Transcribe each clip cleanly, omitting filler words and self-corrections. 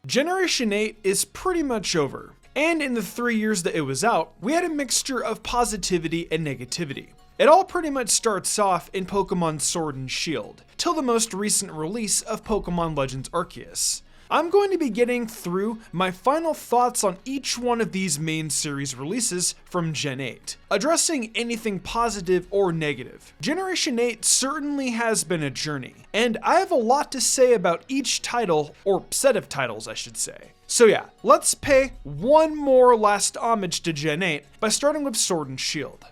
Generation 8 is pretty much over, and in the 3 years that it was out, we had a mixture of positivity and negativity. It all pretty much starts off in Pokémon Sword and Shield, till the most recent release of Pokémon Legends Arceus. I'm going to be getting through my final thoughts on each one of these main series releases from Gen 8, addressing anything positive or negative. Generation 8 certainly has been a journey, and I have a lot to say about each title, or set of titles I should say. So yeah, let's pay one more last homage to Gen 8 by starting with Sword and Shield.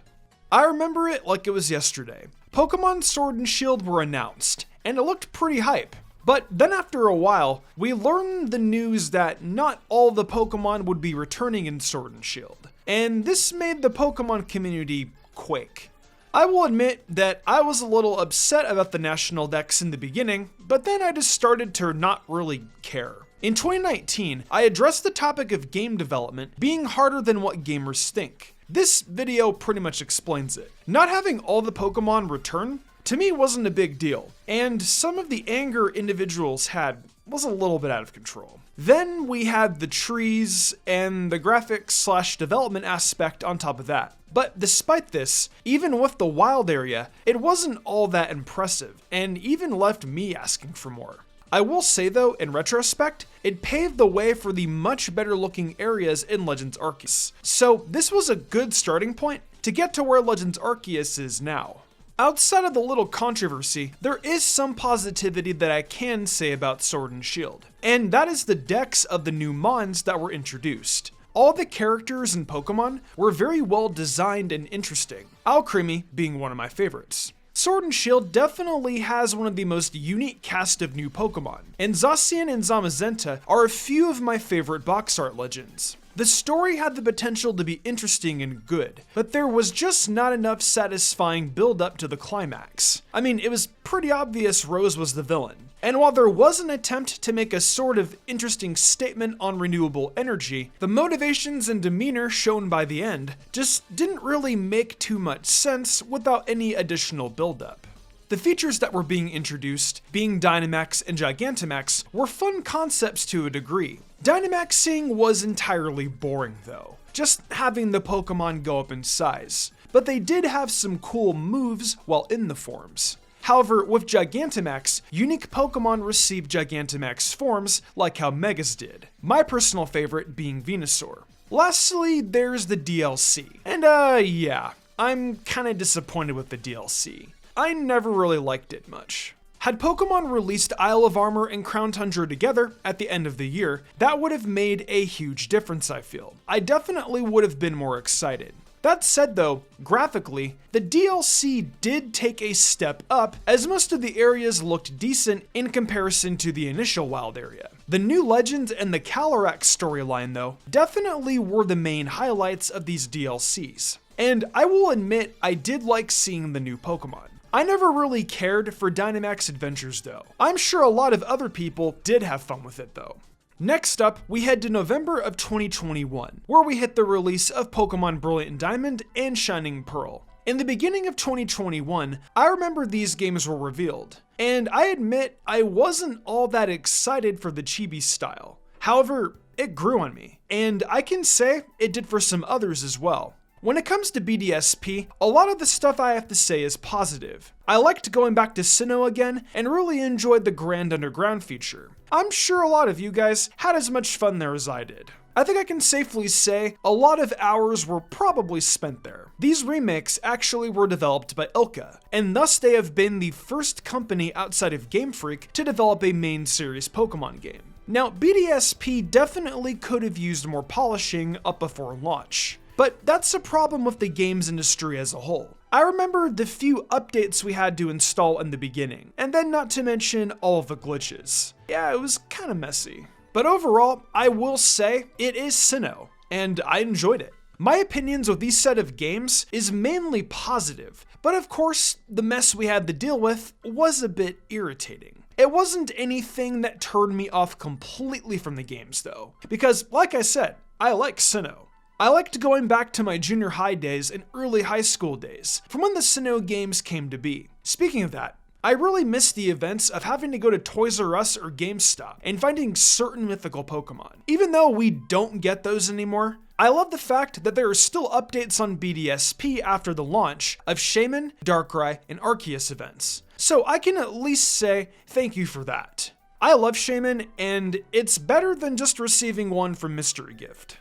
I remember it like it was yesterday. Pokémon Sword and Shield were announced, and it looked pretty hype. But then after a while, we learned the news that not all the Pokémon would be returning in Sword and Shield, and this made the Pokémon community quake. I will admit that I was a little upset about the National Dex in the beginning, but then I just started to not really care. In 2019, I addressed the topic of game development being harder than what gamers think. This video pretty much explains it. Not having all the Pokémon return to me wasn't a big deal, and some of the anger individuals had was a little bit out of control. Then we had the trees and the graphics / development aspect on top of that. But despite this, even with the wild area, it wasn't all that impressive, and even left me asking for more. I will say though, in retrospect, it paved the way for the much better looking areas in Legends Arceus. So this was a good starting point to get to where Legends Arceus is now. Outside of the little controversy, there is some positivity that I can say about Sword and Shield, and that is the decks of the new mons that were introduced. All the characters and Pokemon were very well designed and interesting, Alcremie being one of my favorites. Sword and Shield definitely has one of the most unique cast of new Pokemon, and Zacian and Zamazenta are a few of my favorite box art legends. The story had the potential to be interesting and good, but there was just not enough satisfying build up to the climax. I mean, it was pretty obvious Rose was the villain. And while there was an attempt to make a sort of interesting statement on renewable energy, the motivations and demeanor shown by the end just didn't really make too much sense without any additional build-up. The features that were being introduced, being Dynamax and Gigantamax, were fun concepts to a degree. Dynamaxing was entirely boring though, just having the Pokemon go up in size, but they did have some cool moves while in the forms. However, with Gigantamax, unique Pokemon received Gigantamax forms like how Megas did, my personal favorite being Venusaur. Lastly, there's the DLC, and yeah, I'm kinda disappointed with the DLC. I never really liked it much. Had Pokemon released Isle of Armor and Crown Tundra together at the end of the year, that would have made a huge difference, I feel. I definitely would have been more excited. That said though, graphically, the DLC did take a step up as most of the areas looked decent in comparison to the initial wild area. The new Legends and the Calyrex storyline though, definitely were the main highlights of these DLCs. And I will admit, I did like seeing the new Pokemon. I never really cared for Dynamax Adventures though. I'm sure a lot of other people did have fun with it though. Next up, we head to November of 2021, where we hit the release of Pokemon Brilliant Diamond and Shining Pearl. In the beginning of 2021, I remember these games were revealed, and I admit I wasn't all that excited for the chibi style. However, it grew on me, and I can say it did for some others as well. When it comes to BDSP, a lot of the stuff I have to say is positive. I liked going back to Sinnoh again and really enjoyed the Grand Underground feature. I'm sure a lot of you guys had as much fun there as I did. I think I can safely say a lot of hours were probably spent there. These remakes actually were developed by Ilka, and thus they have been the first company outside of Game Freak to develop a main series Pokemon game. Now, BDSP definitely could have used more polishing up before launch. But that's a problem with the games industry as a whole. I remember the few updates we had to install in the beginning, and then not to mention all of the glitches. Yeah, it was kinda messy. But overall, I will say it is Sinnoh, and I enjoyed it. My opinions with these set of games is mainly positive, but of course, the mess we had to deal with was a bit irritating. It wasn't anything that turned me off completely from the games though, because like I said, I like Sinnoh. I liked going back to my junior high days and early high school days, from when the Sinnoh games came to be. Speaking of that, I really miss the events of having to go to Toys R Us or GameStop and finding certain mythical Pokemon. Even though we don't get those anymore, I love the fact that there are still updates on BDSP after the launch of Shaymin, Darkrai, and Arceus events. So I can at least say thank you for that. I love Shaymin, and it's better than just receiving one from Mystery Gift.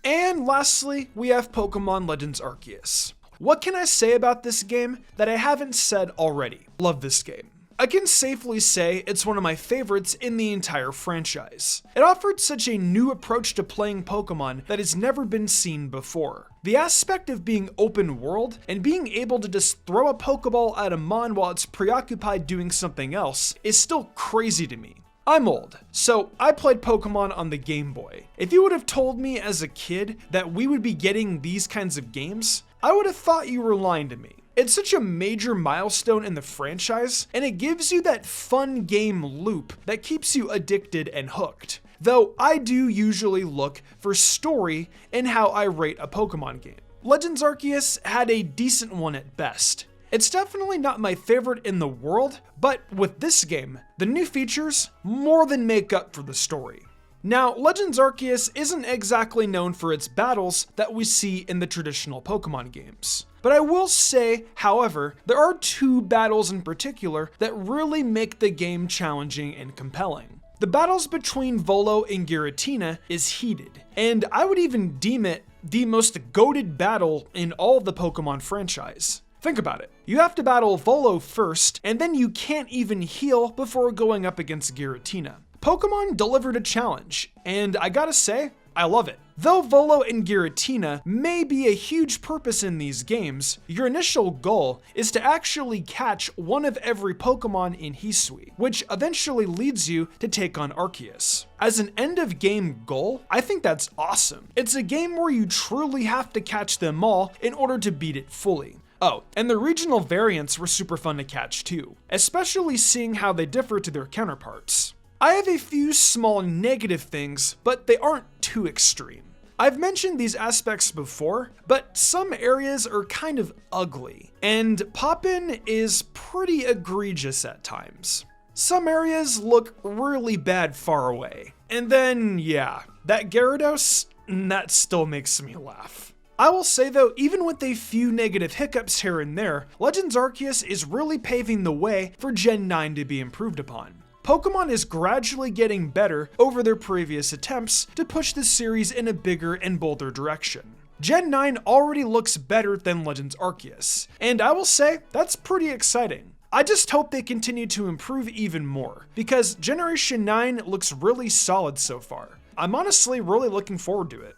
And lastly, we have Pokemon Legends Arceus. What can I say about this game that I haven't said already? Love this game. I can safely say it's one of my favorites in the entire franchise. It offered such a new approach to playing Pokemon that has never been seen before. The aspect of being open world and being able to just throw a Pokeball at a Mon while it's preoccupied doing something else is still crazy to me. I'm old, so I played Pokemon on the Game Boy. If you would have told me as a kid that we would be getting these kinds of games, I would have thought you were lying to me. It's such a major milestone in the franchise, and it gives you that fun game loop that keeps you addicted and hooked. Though I do usually look for story in how I rate a Pokemon game. Legends Arceus had a decent one at best. It's definitely not my favorite in the world, but with this game, the new features more than make up for the story. Now, Legends Arceus isn't exactly known for its battles that we see in the traditional Pokemon games. But I will say, however, there are two battles in particular that really make the game challenging and compelling. The battles between Volo and Giratina is heated, and I would even deem it the most goated battle in all of the Pokemon franchise. Think about it. You have to battle Volo first, and then you can't even heal before going up against Giratina. Pokemon delivered a challenge, and I gotta say, I love it. Though Volo and Giratina may be a huge purpose in these games, your initial goal is to actually catch one of every Pokemon in Hisui, which eventually leads you to take on Arceus. As an end of game goal, I think that's awesome. It's a game where you truly have to catch them all in order to beat it fully. Oh, and the regional variants were super fun to catch too, especially seeing how they differ to their counterparts. I have a few small negative things, but they aren't too extreme. I've mentioned these aspects before, but some areas are kind of ugly, and Poppin is pretty egregious at times. Some areas look really bad far away. And then, yeah, that Gyarados, that still makes me laugh. I will say though, even with a few negative hiccups here and there, Legends Arceus is really paving the way for Gen 9 to be improved upon. Pokemon is gradually getting better over their previous attempts to push the series in a bigger and bolder direction. Gen 9 already looks better than Legends Arceus, and I will say that's pretty exciting. I just hope they continue to improve even more, because Generation 9 looks really solid so far. I'm honestly really looking forward to it.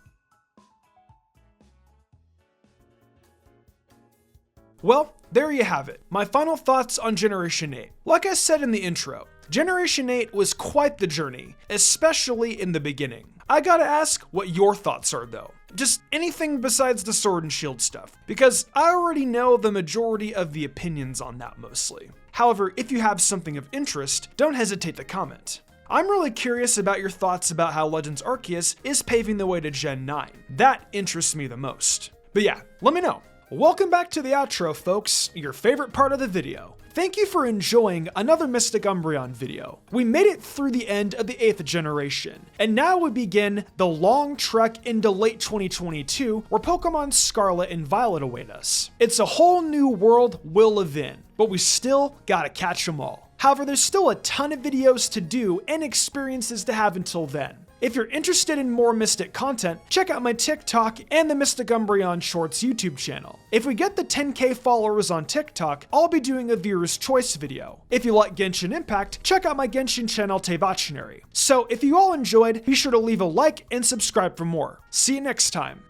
Well, there you have it, my final thoughts on Generation 8. Like I said in the intro, Generation 8 was quite the journey, especially in the beginning. I gotta ask what your thoughts are though. Just anything besides the Sword and Shield stuff, because I already know the majority of the opinions on that mostly. However, if you have something of interest, don't hesitate to comment. I'm really curious about your thoughts about how Legends Arceus is paving the way to Gen 9. That interests me the most. But yeah, let me know. Welcome back to the outro, folks, your favorite part of the video. Thank you for enjoying another Mystic Umbreon video. We made it through the end of the 8th generation, and now we begin the long trek into late 2022 where Pokemon Scarlet and Violet await us. It's a whole new world we'll live in, but we still gotta catch them all. However, there's still a ton of videos to do and experiences to have until then. If you're interested in more Mystic content, check out my TikTok and the Mystic Umbreon Shorts YouTube channel. If we get the 10k followers on TikTok, I'll be doing a viewer's choice video. If you like Genshin Impact, check out my Genshin channel Tevachinary. So if you all enjoyed, be sure to leave a like and subscribe for more. See you next time.